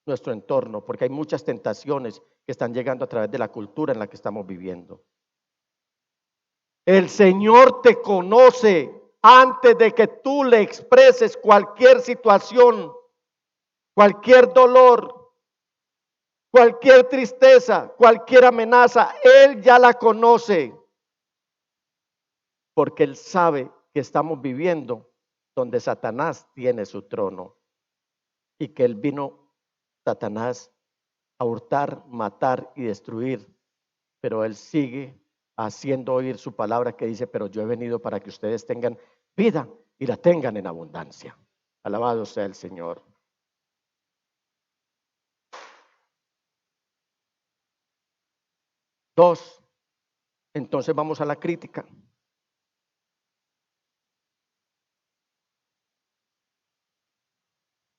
nuestro entorno, porque hay muchas tentaciones que están llegando a través de la cultura en la que estamos viviendo. El Señor te conoce. antes de que tú le expreses cualquier situación, cualquier dolor, cualquier tristeza, cualquier amenaza, Él ya la conoce, porque Él sabe que estamos viviendo donde Satanás tiene su trono y que Él vino, Satanás, a hurtar, matar y destruir, pero Él sigue haciendo oír su palabra que dice, pero yo he venido para que ustedes tengan vida y la tengan en abundancia. Alabado sea el Señor. Dos, entonces vamos a la crítica.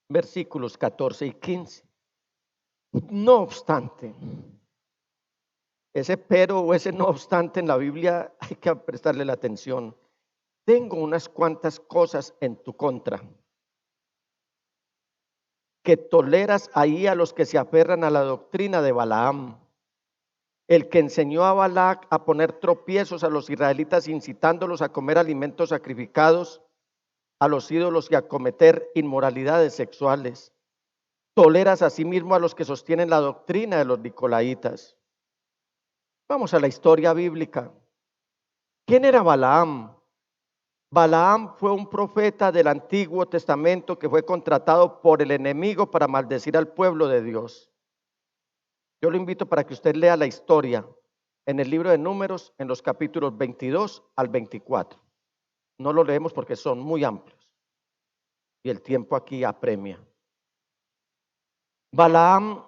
Versículos 14 y 15. No obstante, ese pero o ese no obstante en la Biblia hay que prestarle la atención. Tengo unas cuantas cosas en tu contra, que toleras ahí a los que se aferran a la doctrina de Balaam, el que enseñó a Balac a poner tropiezos a los israelitas, incitándolos a comer alimentos sacrificados a los ídolos y a cometer inmoralidades sexuales. Toleras asimismo a los que sostienen la doctrina de los nicolaitas. Vamos a la historia bíblica. ¿Quién era Balaam? Balaam fue un profeta del Antiguo Testamento que fue contratado por el enemigo para maldecir al pueblo de Dios. Yo lo invito para que usted lea la historia en el libro de Números, en los capítulos 22 al 24. No lo leemos porque son muy amplios y el tiempo aquí apremia. Balaam,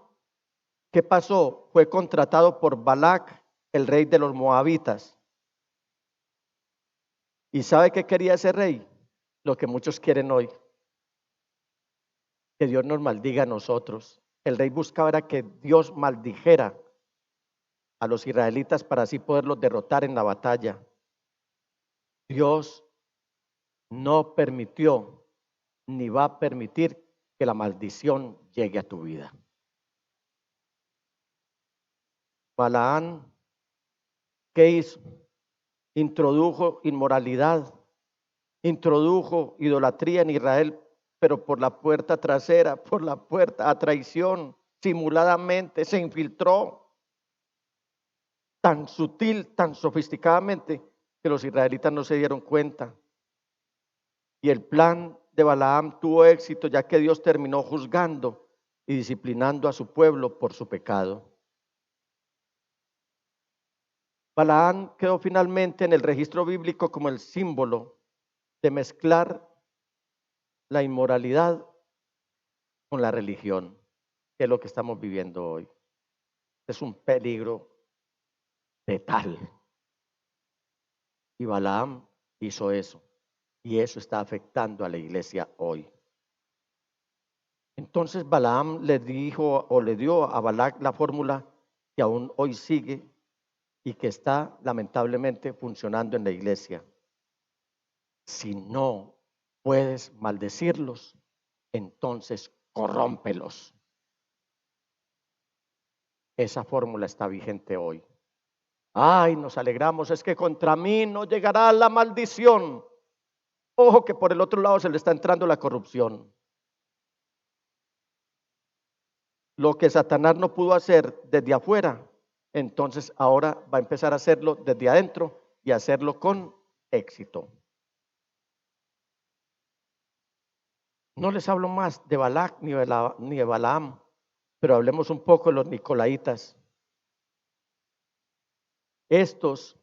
¿qué pasó? Fue contratado por Balac, el rey de los moabitas. ¿Y sabe qué quería ese rey? Lo que muchos quieren hoy, que Dios nos maldiga a nosotros. El rey buscaba era que Dios maldijera a los israelitas para así poderlos derrotar en la batalla. Dios no permitió ni va a permitir que la maldición llegue a tu vida. Balaam, ¿qué hizo? Introdujo inmoralidad, introdujo idolatría en Israel, pero por la puerta trasera, por la puerta a traición, simuladamente se infiltró tan sutil, tan sofisticadamente que los israelitas no se dieron cuenta. Y el plan de Balaam tuvo éxito, ya que Dios terminó juzgando y disciplinando a su pueblo por su pecado. Balaam quedó finalmente en el registro bíblico como el símbolo de mezclar la inmoralidad con la religión, que es lo que estamos viviendo hoy. Es un peligro letal. Y Balaam hizo eso. Y eso está afectando a la iglesia hoy. Entonces Balaam le dijo o le dio a Balac la fórmula que aún hoy sigue y que está lamentablemente funcionando en la iglesia. Si no puedes maldecirlos, entonces corrómpelos. Esa fórmula está vigente hoy. Ay, nos alegramos, es que contra mí no llegará la maldición. Ojo que por el otro lado se le está entrando la corrupción. Lo que Satanás no pudo hacer desde afuera, entonces ahora va a empezar a hacerlo desde adentro y hacerlo con éxito. No les hablo más de Balac ni de Balaam, pero hablemos un poco de los nicolaitas. Estos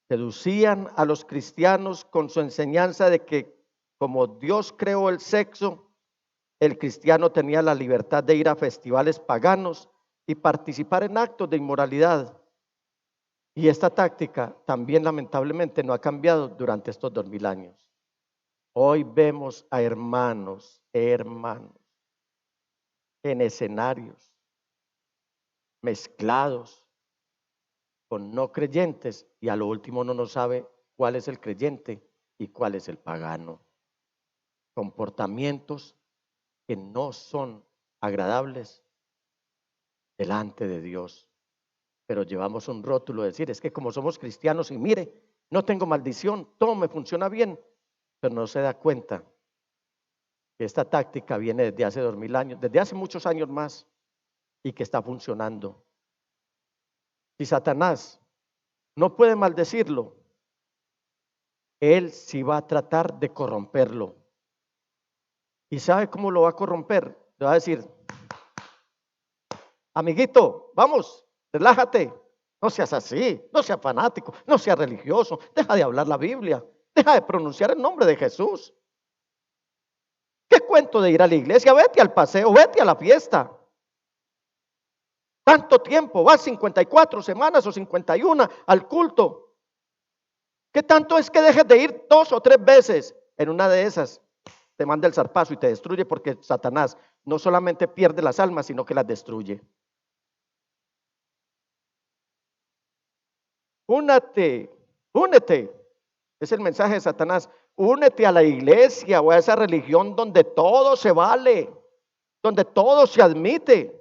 seducían a los cristianos con su enseñanza de que como Dios creó el sexo, el cristiano tenía la libertad de ir a festivales paganos y participar en actos de inmoralidad. Y esta táctica también lamentablemente no ha cambiado durante estos 2000 años. Hoy vemos a hermanos en escenarios mezclados con no creyentes y a lo último no sabe cuál es el creyente y cuál es el pagano. Comportamientos que no son agradables delante de Dios, pero llevamos un rótulo de decir, es que como somos cristianos y mire, no tengo maldición, todo me funciona bien, pero no se da cuenta que esta táctica viene desde hace 2000 años, desde hace muchos años más, y que está funcionando. Si Satanás no puede maldecirlo, él sí va a tratar de corromperlo. ¿Y sabe cómo lo va a corromper? Le va a decir: amiguito, vamos, relájate, no seas así, no seas fanático, no seas religioso, deja de hablar la Biblia, deja de pronunciar el nombre de Jesús. ¿Qué cuento de ir a la iglesia? Vete al paseo, vete a la fiesta. Tanto tiempo, vas 54 semanas o 51 al culto. ¿Qué tanto es que dejes de ir 2 o 3 veces? En una de esas te manda el zarpazo y te destruye, porque Satanás no solamente pierde las almas, sino que las destruye. Únete, únete. Es el mensaje de Satanás. Únete a la iglesia o a esa religión donde todo se vale, donde todo se admite.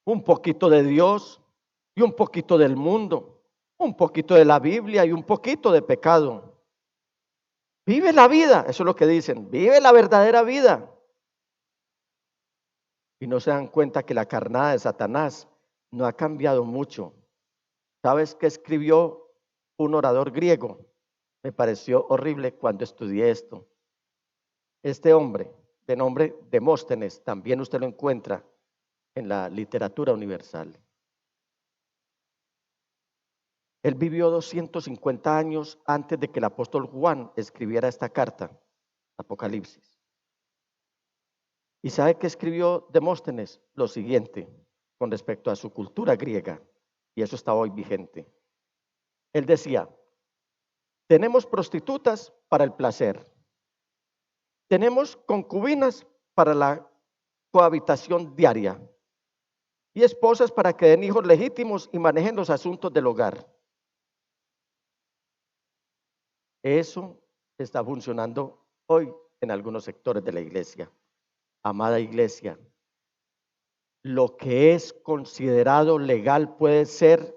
Un poquito de Dios y un poquito del mundo, un poquito de la Biblia y un poquito de pecado. Vive la vida, eso es lo que dicen, vive la verdadera vida. Y no se dan cuenta que la carnada de Satanás no ha cambiado mucho. ¿Sabes qué escribió un orador griego? Me pareció horrible cuando estudié esto. Este hombre, de nombre Demóstenes, también usted lo encuentra en la literatura universal. Él vivió 250 años antes de que el apóstol Juan escribiera esta carta, Apocalipsis. ¿Y sabe qué escribió Demóstenes? Lo siguiente, con respecto a su cultura griega, y eso está hoy vigente. Él decía: tenemos prostitutas para el placer, tenemos concubinas para la cohabitación diaria, y esposas para que den hijos legítimos y manejen los asuntos del hogar. Eso está funcionando hoy en algunos sectores de la iglesia. Amada iglesia, lo que es considerado legal puede ser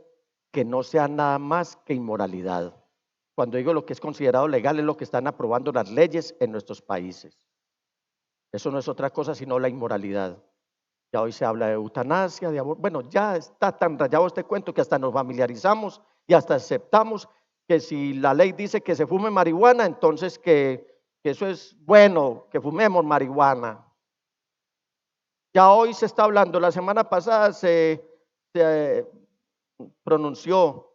que no sea nada más que inmoralidad. Cuando digo lo que es considerado legal, es lo que están aprobando las leyes en nuestros países. Eso no es otra cosa sino la inmoralidad. Ya hoy se habla de eutanasia, de aborto. Bueno, ya está tan rayado este cuento que hasta nos familiarizamos y hasta aceptamos que si la ley dice que se fume marihuana, entonces que eso es bueno, que fumemos marihuana. Ya hoy se está hablando, la semana pasada se pronunció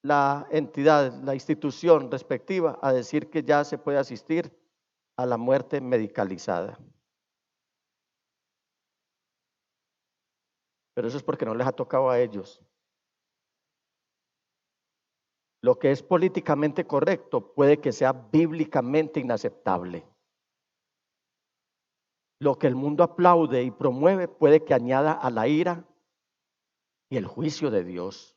la entidad, la institución respectiva a decir que ya se puede asistir a la muerte medicalizada. Pero eso es porque no les ha tocado a ellos. Lo que es políticamente correcto puede que sea bíblicamente inaceptable. Lo que el mundo aplaude y promueve puede que añada a la ira y el juicio de Dios.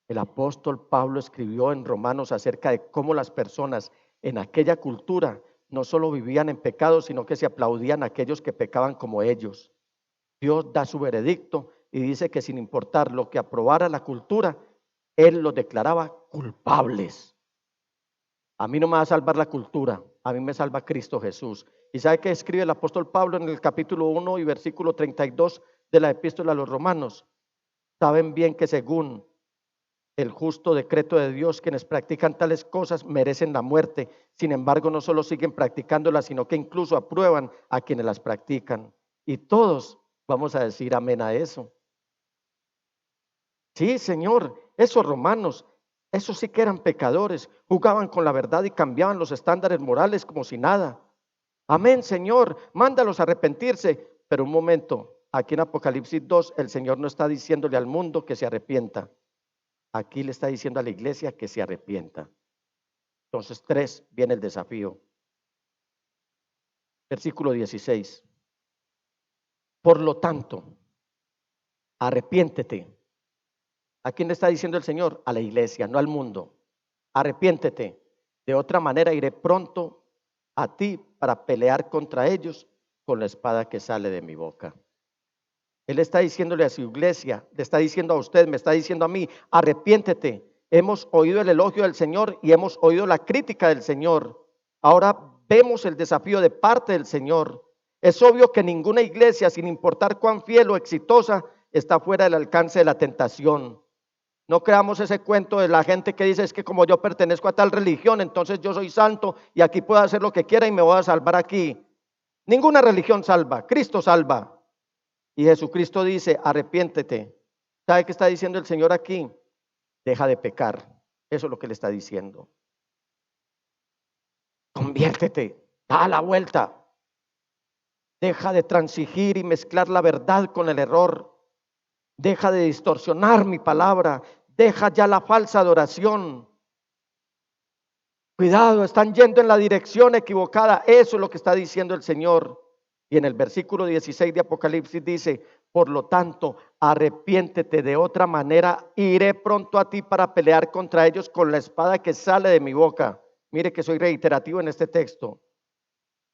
El apóstol Pablo escribió en Romanos acerca de cómo las personas en aquella cultura no solo vivían en pecado, sino que se aplaudían a aquellos que pecaban como ellos. Dios da su veredicto y dice que sin importar lo que aprobara la cultura, Él los declaraba culpables. A mí no me va a salvar la cultura, a mí me salva Cristo Jesús. ¿Y sabe qué escribe el apóstol Pablo en el capítulo 1 y versículo 32 de la epístola a los romanos? Saben bien que según el justo decreto de Dios, quienes practican tales cosas merecen la muerte. Sin embargo, no solo siguen practicándolas, sino que incluso aprueban a quienes las practican. Y todos vamos a decir amén a eso. Sí, Señor, esos romanos, esos sí que eran pecadores, jugaban con la verdad y cambiaban los estándares morales como si nada. Amén, Señor, mándalos a arrepentirse. Pero un momento, aquí en Apocalipsis 2, el Señor no está diciéndole al mundo que se arrepienta. Aquí le está diciendo a la iglesia que se arrepienta. Entonces, 3, viene el desafío. Versículo 16. Por lo tanto, arrepiéntete. ¿A quién le está diciendo el Señor? A la iglesia, no al mundo. Arrepiéntete. De otra manera iré pronto a ti para pelear contra ellos con la espada que sale de mi boca. Él está diciéndole a su iglesia, le está diciendo a usted, me está diciendo a mí, arrepiéntete. Hemos oído el elogio del Señor y hemos oído la crítica del Señor. Ahora vemos el desafío de parte del Señor. Es obvio que ninguna iglesia, sin importar cuán fiel o exitosa, está fuera del alcance de la tentación. No creamos ese cuento de la gente que dice es que como yo pertenezco a tal religión, entonces yo soy santo y aquí puedo hacer lo que quiera y me voy a salvar aquí. Ninguna religión salva, Cristo salva. Y Jesucristo dice, arrepiéntete. ¿Sabe qué está diciendo el Señor aquí? Deja de pecar. Eso es lo que le está diciendo. Conviértete, da la vuelta. Deja de transigir y mezclar la verdad con el error. Deja de distorsionar mi palabra. Deja ya la falsa adoración. Cuidado, están yendo en la dirección equivocada. Eso es lo que está diciendo el Señor. Y en el versículo 16 de Apocalipsis dice, por lo tanto, arrepiéntete, de otra manera iré pronto a ti para pelear contra ellos con la espada que sale de mi boca. Mire que soy reiterativo en este texto.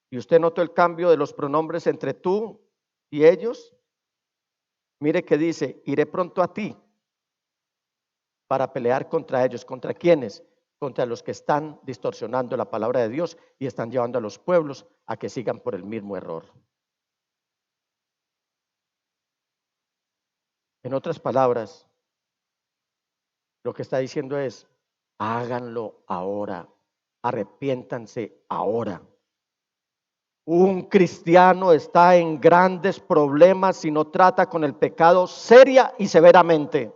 Y usted notó el cambio de los pronombres entre tú y ellos. Mire que dice, iré pronto a ti para pelear contra ellos. ¿Contra quiénes? Contra los que están distorsionando la palabra de Dios y están llevando a los pueblos a que sigan por el mismo error. En otras palabras, lo que está diciendo es, háganlo ahora, arrepiéntanse ahora. Un cristiano está en grandes problemas si no trata con el pecado seria y severamente.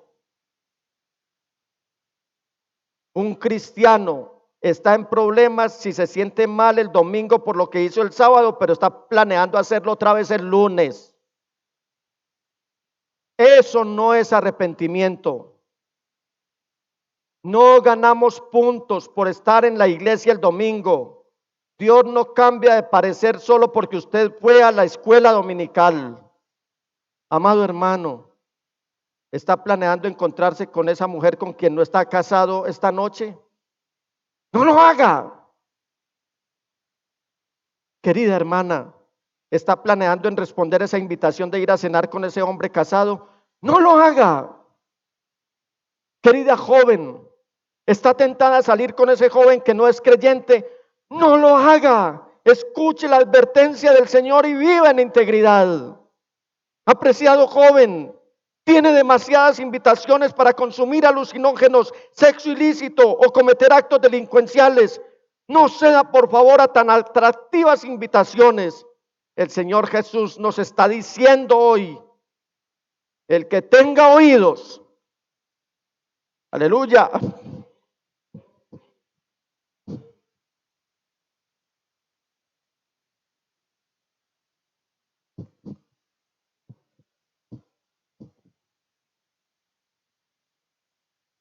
Un cristiano está en problemas si se siente mal el domingo por lo que hizo el sábado, pero está planeando hacerlo otra vez el lunes. Eso no es arrepentimiento. No ganamos puntos por estar en la iglesia el domingo. Dios no cambia de parecer solo porque usted fue a la escuela dominical. Amado hermano, ¿está planeando encontrarse con esa mujer con quien no está casado esta noche? No lo haga. Querida hermana, ¿está planeando en responder esa invitación de ir a cenar con ese hombre casado? No lo haga. Querida joven, ¿está tentada a salir con ese joven que no es creyente? No lo haga. Escuche la advertencia del Señor y viva en integridad. Apreciado joven, tiene demasiadas invitaciones para consumir alucinógenos, sexo ilícito o cometer actos delincuenciales. No ceda por favor a tan atractivas invitaciones. El Señor Jesús nos está diciendo hoy, el que tenga oídos, aleluya,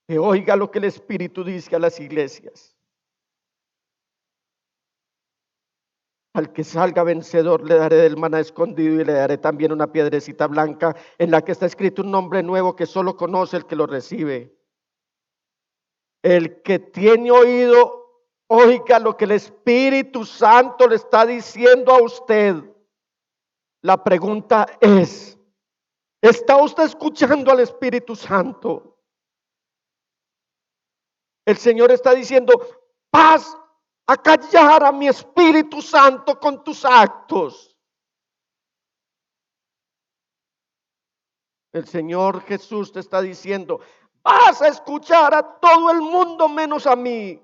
que oiga lo que el Espíritu dice a las iglesias. Al que salga vencedor le daré del maná escondido y le daré también una piedrecita blanca en la que está escrito un nombre nuevo que solo conoce el que lo recibe. El que tiene oído, oiga lo que el Espíritu Santo le está diciendo a usted. La pregunta es, ¿está usted escuchando al Espíritu Santo? El Señor está diciendo, vas a callar a mi Espíritu Santo con tus actos. El Señor Jesús te está diciendo, vas a escuchar a todo el mundo menos a mí.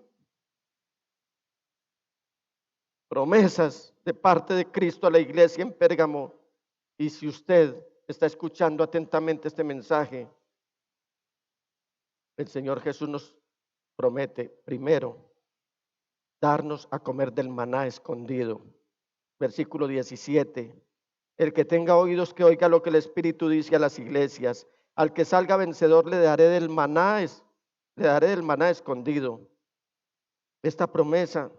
Promesas de parte de Cristo a la iglesia en Pérgamo. Y si usted está escuchando atentamente este mensaje, el Señor Jesús nos promete, primero, darnos a comer del maná escondido. Versículo 17. El que tenga oídos que oiga lo que el Espíritu dice a las iglesias. Al que salga vencedor le daré del maná, le daré del maná escondido. Esta promesa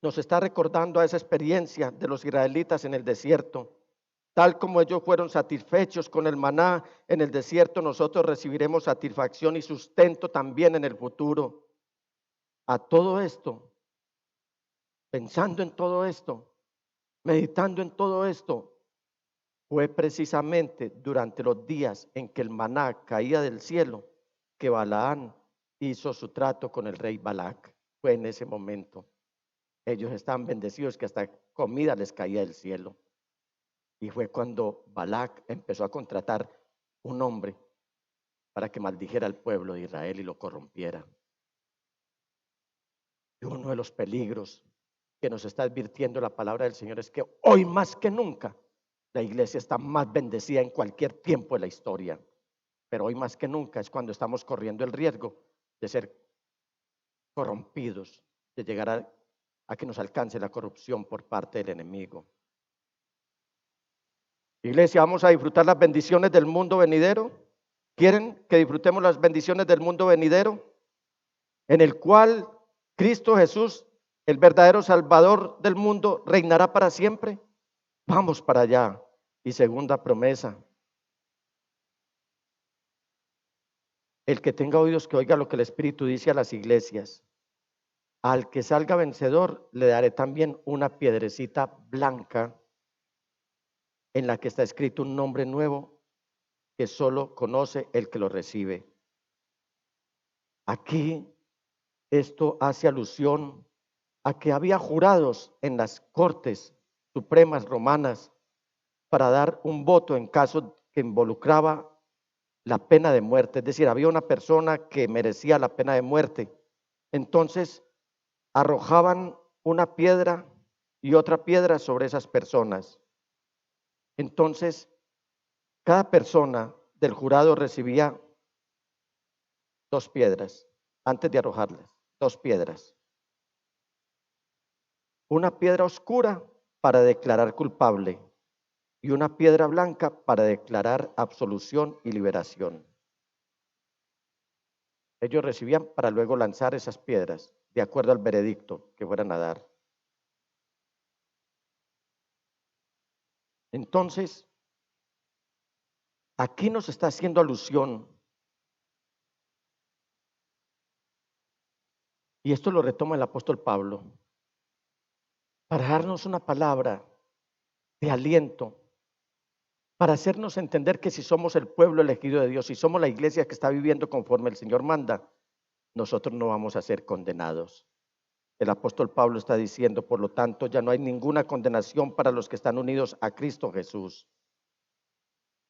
nos está recordando a esa experiencia de los israelitas en el desierto. Tal como ellos fueron satisfechos con el maná en el desierto, nosotros recibiremos satisfacción y sustento también en el futuro. A todo esto, pensando en todo esto, meditando en todo esto, Fue precisamente durante los días en que el maná caía del cielo que Balaán hizo su trato con el rey Balac. Fue en ese momento. Ellos estaban bendecidos que hasta comida les caía del cielo. Y fue cuando Balac empezó a contratar un hombre para que maldijera al pueblo de Israel y lo corrompiera. Y uno de los peligros que nos está advirtiendo la palabra del Señor es que hoy más que nunca la iglesia está más bendecida en cualquier tiempo de la historia. Pero hoy más que nunca es cuando estamos corriendo el riesgo de ser corrompidos, de llegar a que nos alcance la corrupción por parte del enemigo. Iglesia, ¿vamos a disfrutar las bendiciones del mundo venidero? ¿Quieren que disfrutemos las bendiciones del mundo venidero? En el cual Cristo Jesús, el verdadero Salvador del mundo, reinará para siempre. Vamos para allá. Y segunda promesa: el que tenga oídos que oiga lo que el Espíritu dice a las iglesias. Al que salga vencedor le daré también una piedrecita blanca en la que está escrito un nombre nuevo que solo conoce el que lo recibe. Aquí esto hace alusión a que había jurados en las cortes supremas romanas para dar un voto en caso que involucraba la pena de muerte. Es decir, había una persona que merecía la pena de muerte. Entonces arrojaban una piedra y otra piedra sobre esas personas. Entonces, cada persona del jurado recibía 2 piedras antes de arrojarlas, 2 piedras. Una piedra oscura para declarar culpable y una piedra blanca para declarar absolución y liberación. Ellos recibían para luego lanzar esas piedras de acuerdo al veredicto que fueran a dar. Entonces, aquí nos está haciendo alusión, y esto lo retoma el apóstol Pablo, para darnos una palabra de aliento, para hacernos entender que si somos el pueblo elegido de Dios, si somos la iglesia que está viviendo conforme el Señor manda, nosotros no vamos a ser condenados. El apóstol Pablo está diciendo, por lo tanto, ya no hay ninguna condenación para los que están unidos a Cristo Jesús.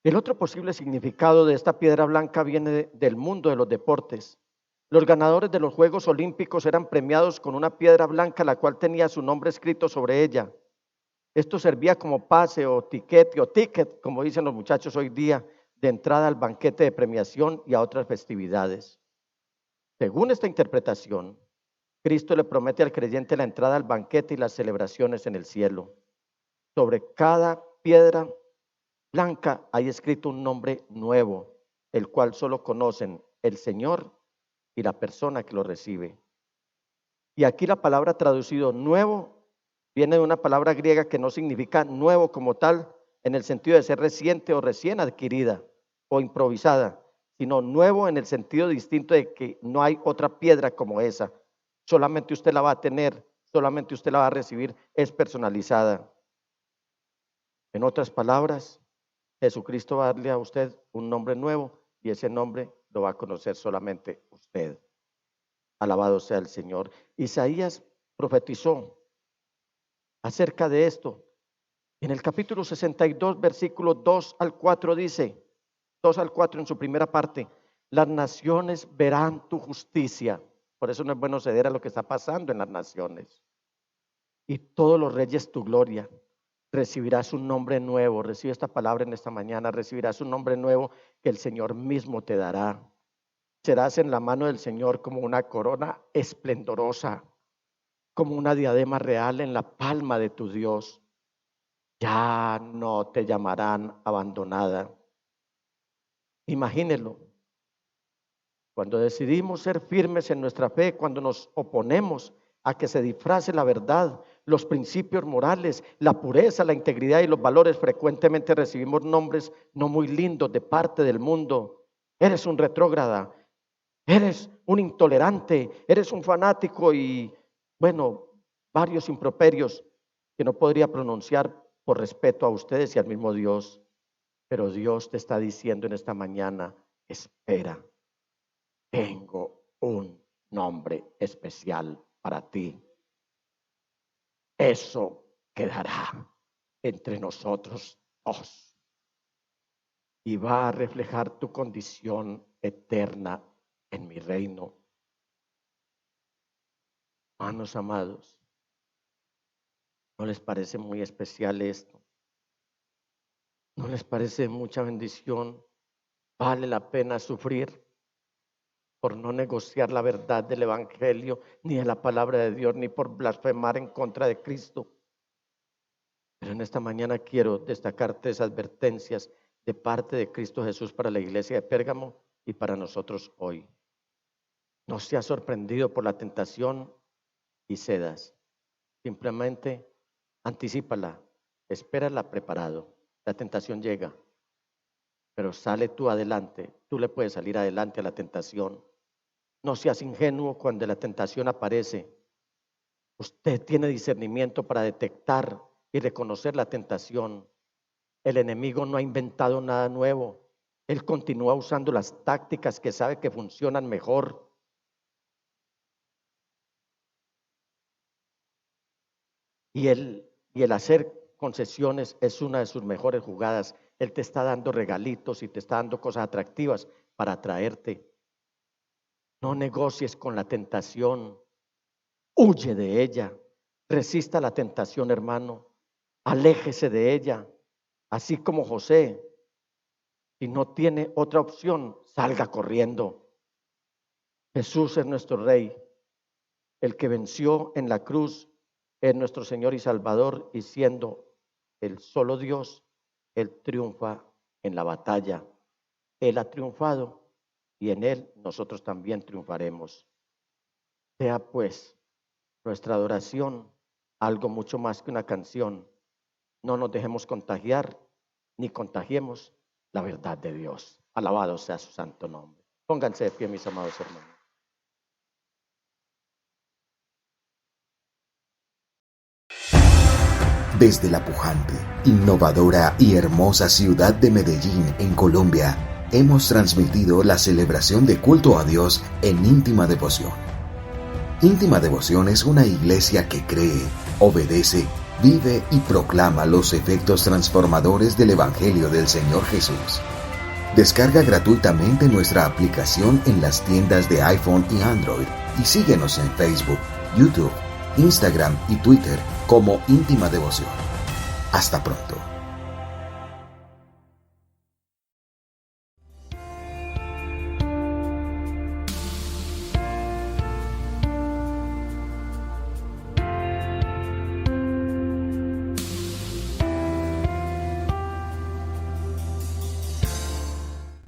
El otro posible significado de esta piedra blanca viene del mundo de los deportes. Los ganadores de los Juegos Olímpicos eran premiados con una piedra blanca, la cual tenía su nombre escrito sobre ella. Esto servía como pase o ticket, como dicen los muchachos hoy día, de entrada al banquete de premiación y a otras festividades. Según esta interpretación, Cristo le promete al creyente la entrada al banquete y las celebraciones en el cielo. Sobre cada piedra blanca hay escrito un nombre nuevo, el cual solo conocen el Señor y la persona que lo recibe. Y aquí la palabra traducido nuevo viene de una palabra griega que no significa nuevo como tal, en el sentido de ser reciente o recién adquirida o improvisada, sino nuevo en el sentido distinto de que no hay otra piedra como esa. Solamente usted la va a tener, solamente usted la va a recibir, es personalizada. En otras palabras, Jesucristo va a darle a usted un nombre nuevo y ese nombre lo va a conocer solamente usted. Alabado sea el Señor. Isaías profetizó acerca de esto. En el capítulo 62, versículos 2 al 4 dice, 2 al 4 en su primera parte, las naciones verán tu justicia. Por eso no es bueno ceder a lo que está pasando en las naciones. Y todos los reyes tu gloria. Recibirás un nombre nuevo. Recibe esta palabra en esta mañana. Recibirás un nombre nuevo que el Señor mismo te dará. Serás en la mano del Señor como una corona esplendorosa, como una diadema real en la palma de tu Dios. Ya no te llamarán abandonada. Imagínelo. Cuando decidimos ser firmes en nuestra fe, cuando nos oponemos a que se disfrace la verdad, los principios morales, la pureza, la integridad y los valores, frecuentemente recibimos nombres no muy lindos de parte del mundo. Eres un retrógrada, eres un intolerante, eres un fanático y, bueno, varios improperios que no podría pronunciar por respeto a ustedes y al mismo Dios. Pero Dios te está diciendo en esta mañana, espera, tengo un nombre especial para ti. Eso quedará entre nosotros dos y va a reflejar tu condición eterna en mi reino. Hermanos amados, ¿no les parece muy especial esto? ¿No les parece mucha bendición? ¿Vale la pena sufrir por no negociar la verdad del Evangelio, ni de la palabra de Dios, ni por blasfemar en contra de Cristo? Pero en esta mañana quiero destacar 3 advertencias de parte de Cristo Jesús para la iglesia de Pérgamo y para nosotros hoy. No seas sorprendido por la tentación y cedas. Simplemente anticípala, espérala preparado. La tentación llega, pero sale tú adelante. Tú le puedes salir adelante a la tentación. No seas ingenuo cuando la tentación aparece. Usted tiene discernimiento para detectar y reconocer la tentación. El enemigo no ha inventado nada nuevo. Él continúa usando las tácticas que sabe que funcionan mejor. Y el hacer concesiones es una de sus mejores jugadas. Él te está dando regalitos y te está dando cosas atractivas para atraerte. No negocies con la tentación. Huye de ella. Resista la tentación, hermano. Aléjese de ella. Así como José, si no tiene otra opción, salga corriendo. Jesús es nuestro Rey, el que venció en la cruz, es nuestro Señor y Salvador, y siendo el solo Dios, Él triunfa en la batalla. Él ha triunfado y en Él nosotros también triunfaremos. Sea pues nuestra adoración algo mucho más que una canción. No nos dejemos contagiar ni contagiemos la verdad de Dios. Alabado sea su santo nombre. Pónganse de pie, mis amados hermanos. Desde la pujante, innovadora y hermosa ciudad de Medellín, en Colombia, hemos transmitido la celebración de culto a Dios en íntima devoción. Íntima Devoción es una iglesia que cree, obedece, vive y proclama los efectos transformadores del Evangelio del Señor Jesús. Descarga gratuitamente nuestra aplicación en las tiendas de iPhone y Android y síguenos en Facebook, YouTube, Instagram y Twitter como Íntima Devoción. Hasta pronto.